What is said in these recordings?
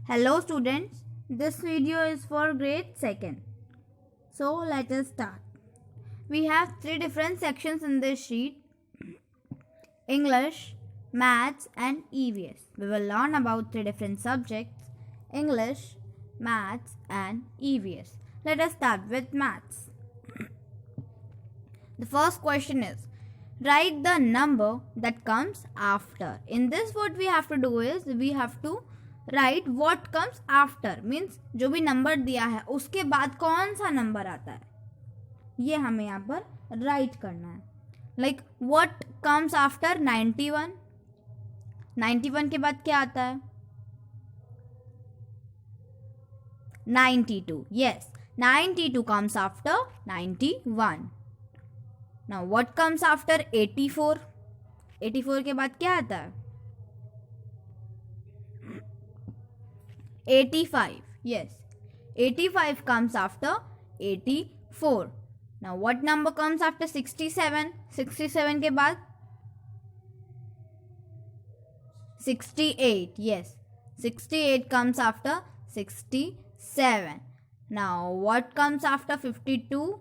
Hello students, this video is for grade 2nd. So let us start. We have 3 different sections in this sheet: English, Maths and EVS. We will learn about 3 different subjects: English, Maths and EVS. Let us start with Maths. The first question is, write the number that comes after. In this what we have to do is, we have to write what comes after. Means जो भी number दिया है उसके बाद कौन सा number आता है ये हमें यहाँ पर राइट करना है. Like what comes after 91. 91 के बाद क्या आता है? 92. Yes, 92 comes after 91. Now what comes after 84? 84 के बाद क्या आता है? 85. Yes, 85 comes after 84. Now what number comes after 67? 67 के बाद 68. Yes, 68 comes after 67. Now what comes after 52?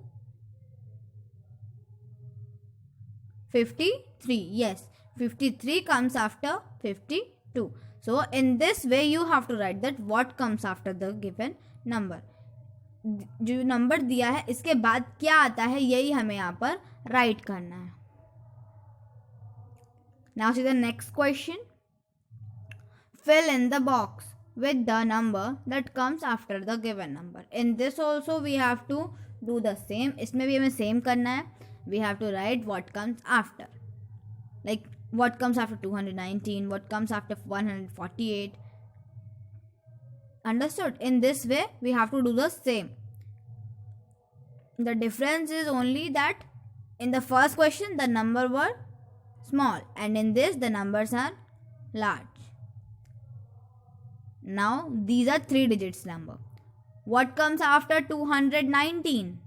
53. Yes, 53 comes after 52. So in this way you have to write that what comes after the given number. जो number दिया है इसके बाद क्या आता है यही हमें यहाँ पर राइट करना है. Now see the next question. Fill in the box with the number that comes after the given number. In this also we have to do the same. इसमें भी हमें same करना है. We have to write what comes after. Like what comes after 219, what comes after 148. Understood? In this way we have to do the same. The difference is only that in the first question the number were small and in this the numbers are large. Now these are 3 digits number. What comes after 219?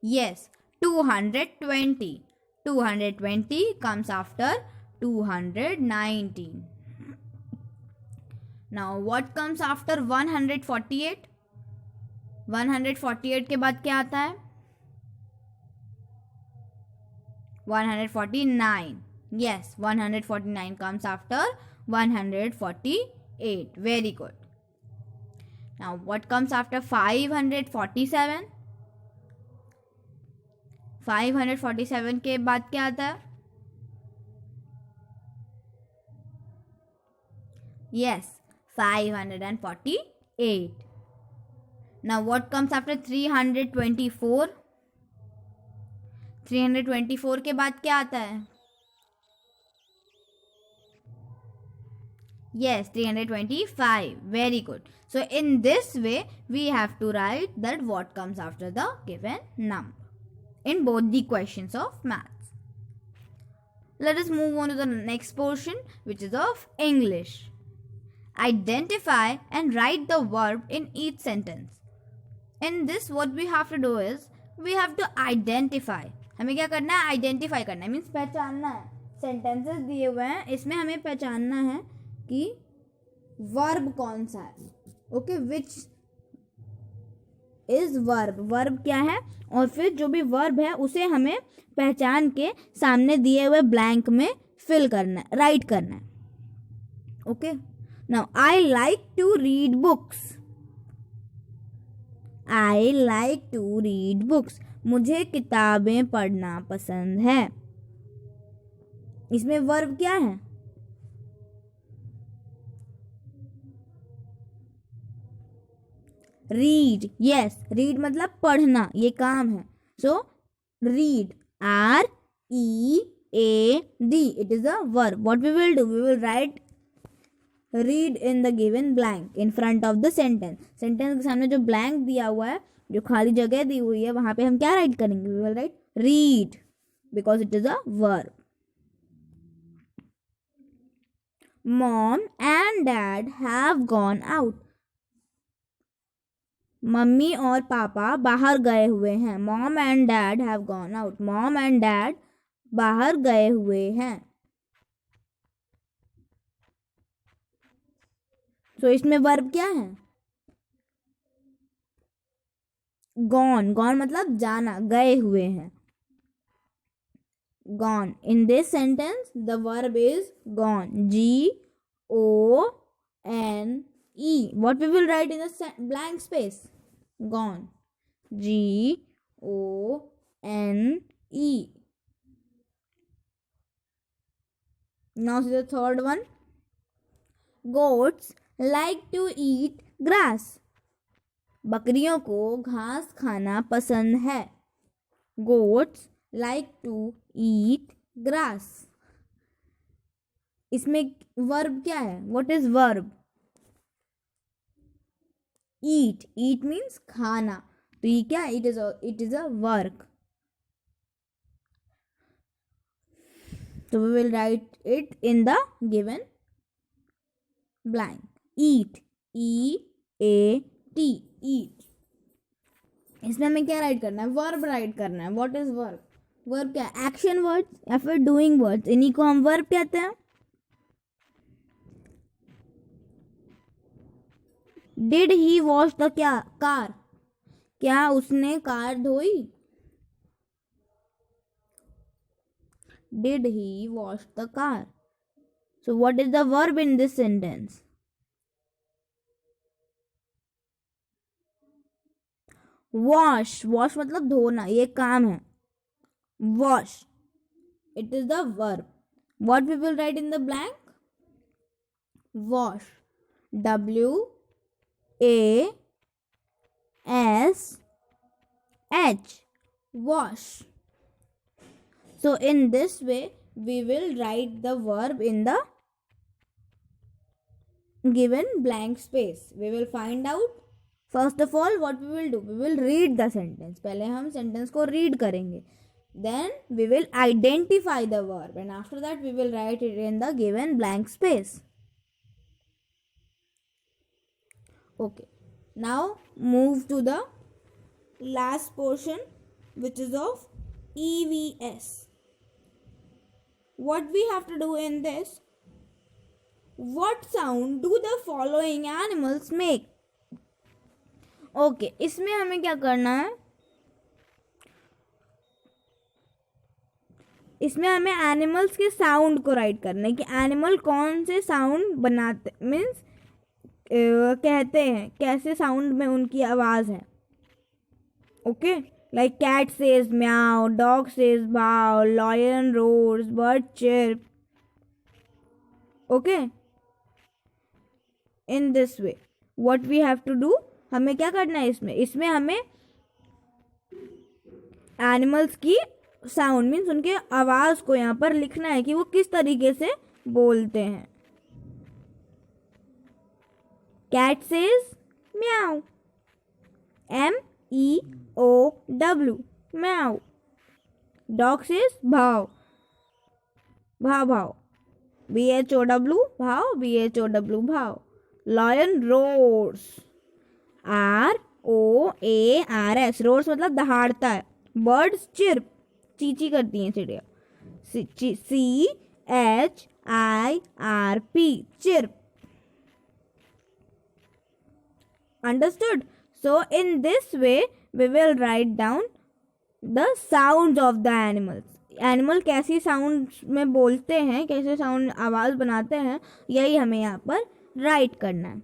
Yes, 220. 220 comes after 219. Now what comes after 148? 148 के बाद क्या आता है? 149. Yes, 149 comes after 148. Very good. Now what comes after 547? 547 के बाद क्या आता है? Yes, 548. Now what comes after 324? 324 के बाद क्या आता है? Yes, 325. Very good. So in this way we have to write that what comes after the given number in both the questions of maths. Let us move on to the next portion, which is of English. Identify and write the verb in each sentence. In this what we have to do is we have to identify. हमें क्या करना है? Identify करना है. Means पहचानना है. Sentences दिए हुए हैं इसमें हमें पहचानना है कि वर्ब कौन सा है. Okay, which is verb. Verb क्या है और फिर जो भी वर्ब है उसे हमें पहचान के सामने दिए हुए ब्लैंक में फिल करना है, राइट करना है. Okay, now I like to read books. I like to read books. मुझे किताबें पढ़ना पसंद है. इसमें वर्ब क्या है? रीड. यस, रीड मतलब पढ़ना, ये काम है. So read, READ, it is a verb. What we will do? We will write read in the given blank in front of the sentence. Sentence के सामने जो blank दिया हुआ है, जो खाली जगह दी हुई है, वहां पे हम क्या write करेंगे? We will write read because it is a verb. Mom and dad have gone out. Mummy और पापा बाहर गए हुए हैं. Mom and dad have gone out. Mom and dad बाहर गए हुए हैं. सो इसमें वर्ब क्या है? गॉन. गॉन मतलब जाना, गए हुए हैं. Gone. In this sentence, the verb is gone. G-O-N-E. What we will write in the blank space? Gone. G-O-N-E. Now see the third one. Goats like to eat grass. बकरियों को घास खाना पसंद है. Goats like to eat grass. इसमें verb क्या है? What is verb? Eat. Eat means खाना. तो ये क्या? It is a work. So we will write it in the given blank. Eat. E-A-T. Eat. इसमें हमें क्या राइट करना है? वर्ब राइट करना है. What is verb? वर्ब क्या है? एक्शन वर्ड्स या फिर डूइंग वर्ड्स, इन्हीं को हम वर्ब कहते हैं. Did he wash the car? क्या उसने कार धोई? Did he wash the car? So what is the verb in this sentence? Wash. Wash मतलब धोना, ये काम है. Wash. It is the verb. What we will write in the blank? Wash. W-A-S-H. Wash. So in this way, we will write the verb in the given blank space. We will find out. First of all, what we will do? We will read the sentence. पहले हम sentence को read करेंगे. Then we will identify the verb, and after that we will write it in the given blank space. Okay. Now move to the last portion, which is of EVS. What we have to do in this? What sound do the following animals make? Okay, इसमें हमें क्या करना है? इसमें हमें animals के sound को right करना है कि एनिमल कौन से साउंड बनाते, मीन्स कहते हैं, कैसे साउंड में उनकी आवाज़ है. Okay, like cat says meow, dog says bow, lion roars, bird chirp. Okay, in this way what we have to do? हमें क्या करना है इसमें हमें एनिमल्स की साउंड मीन्स उनके आवाज़ को यहाँ पर लिखना है कि वो किस तरीके से बोलते हैं. कैट सेज म्याऊ. M-E-O-W. म्याऊ. डॉग सेज भाव. भाव भाव. B-H-O-W. भाव. B-H-O-W. भाव. Lion roars. R-O-A-R-S. रोर्स मतलब दहाड़ता है. Birds chirp. चींची करती हैं चिड़िया. C-H-I-R-P. Chirp. Understood? So in this way we will write down the sounds of the animals. Animal कैसी साउंड में बोलते हैं, कैसे साउंड आवाज़ बनाते हैं, यही हमें यहाँ पर राइट करना है.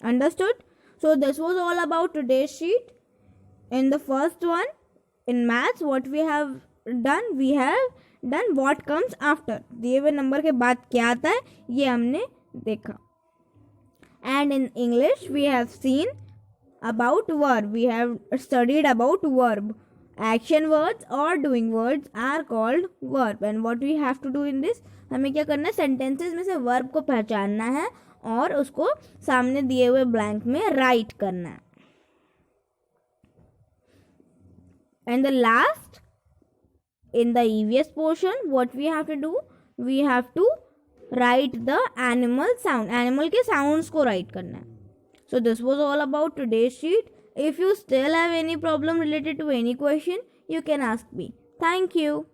Understood? So this was all about today's sheet. In the first one, in maths, what we have done what comes after. दिए हुए नंबर के बाद क्या आता है ये हमने देखा. And in English we have seen about verb. We have studied about verb. Action words or doing words are called verb. And what we have to do in this, हमें क्या करना है? सेंटेंसेस में से वर्ब को पहचानना है और उसको सामने दिए हुए ब्लैंक में राइट करना है. And the last, in the EVS portion, what we have to do? We have to write the animal sound. Animal के sounds को write करना है. So this was all about today's sheet. If you still have any problem related to any question, you can ask me. Thank you.